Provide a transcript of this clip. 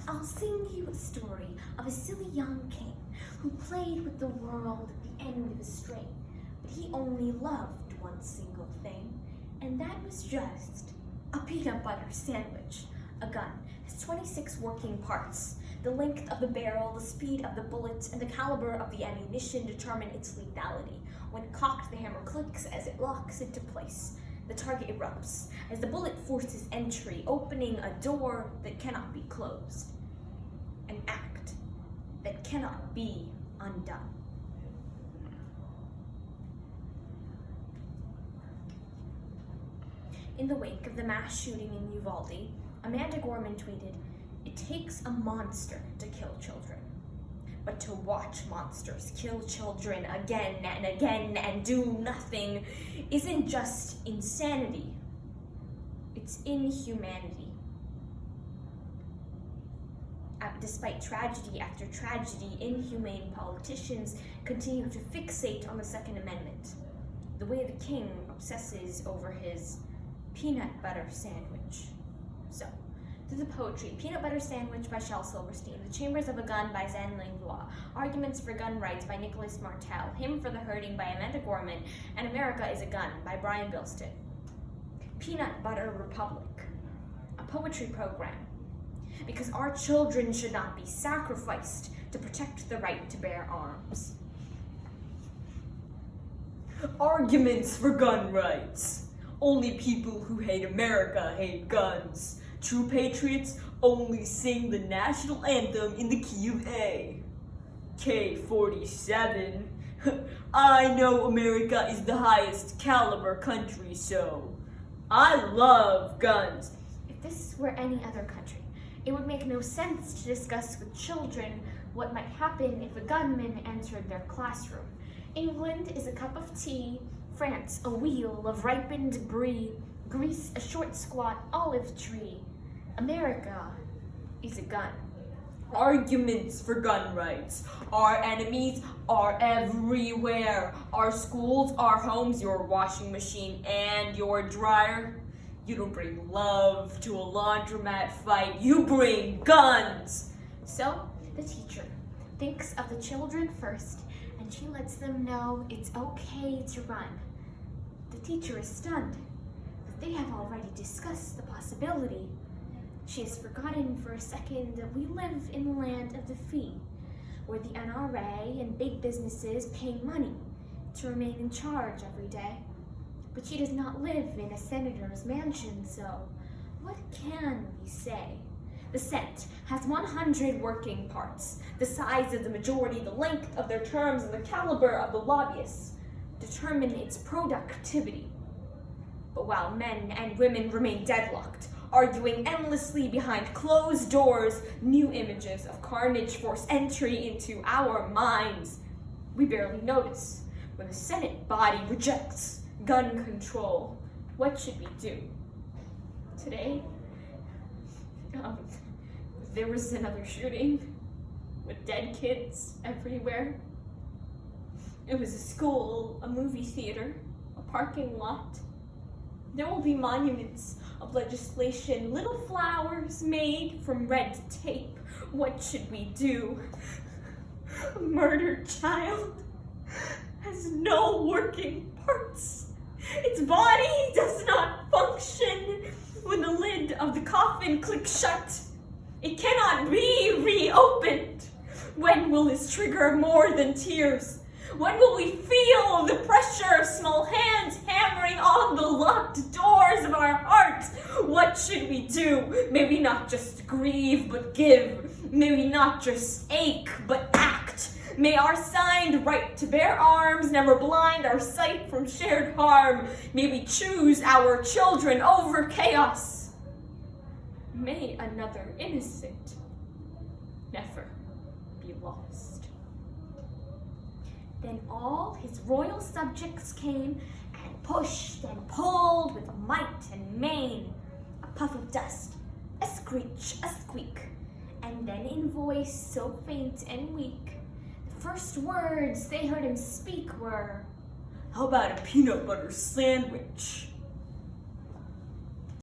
I'll sing you a story of a silly young king who played with the world at the end of a string, but he only loved one single thing, and that was just a peanut butter sandwich. A gun has 26 working parts. The length of the barrel, the speed of the bullet, and the caliber of the ammunition determine its lethality. When cocked, the hammer clicks as it locks into place. The target erupts as the bullet forces entry, opening a door that cannot be closed. An act that cannot be undone. In the wake of the mass shooting in Uvalde, Amanda Gorman tweeted, "It takes a monster to kill children. But to watch monsters kill children again and again and do nothing isn't just insanity, it's inhumanity." Despite tragedy after tragedy, inhumane politicians continue to fixate on the Second Amendment, the way the king obsesses over his peanut butter sandwich. So, through the poetry, Peanut Butter Sandwich by Shel Silverstein, The Chambers of a Gun by Zen Langlois, Arguments for Gun Rights by Nicholas Martel, Hymn for the Hurting by Amanda Gorman, and America is a Gun by Brian Bilston. Peanut Butter Republic, a poetry program, because our children should not be sacrificed to protect the right to bear arms. Arguments for gun rights. Only people who hate America hate guns. True patriots only sing the national anthem in the key of A. K-47. I know America is the highest caliber country, so I love guns. If this were any other country, it would make no sense to discuss with children what might happen if a gunman entered their classroom. England is a cup of tea, France a wheel of ripened brie, Greece a short squat olive tree. America is a gun. Arguments for gun rights. Our enemies are everywhere. Our schools, our homes, your washing machine, and your dryer. You don't bring love to a laundromat fight. You bring guns. So the teacher thinks of the children first, and she lets them know it's okay to run. The teacher is stunned, but they have already discussed the possibility. She has forgotten for a second that we live in the land of the free, where the NRA and big businesses pay money to remain in charge every day. But she does not live in a senator's mansion, so what can we say? The Senate has 100 working parts. The size of the majority, the length of their terms, and the caliber of the lobbyists determine its productivity. But while men and women remain deadlocked, arguing endlessly behind closed doors, new images of carnage force entry into our minds, we barely notice when the Senate body rejects gun control. What should we do? Today, there was another shooting with dead kids everywhere. It was a school, a movie theater, a parking lot. There will be monuments of legislation, little flowers made from red tape. What should we do? A murdered child has no working parts. Its body does not function when the lid of the coffin clicks shut. It cannot be reopened. When will this trigger more than tears? When will we feel the pressure of small hands hammering on the locked doors of our hearts? What should we do? May we not just grieve, but give. May we not just ache, but act. May our signed right to bear arms never blind our sight from shared harm. May we choose our children over chaos. May another innocent never be lost. Then all his royal subjects came and pushed and pulled with might and main. A puff of dust, a screech, a squeak, and then in voice so faint and weak, the first words they heard him speak were, How about a peanut butter sandwich?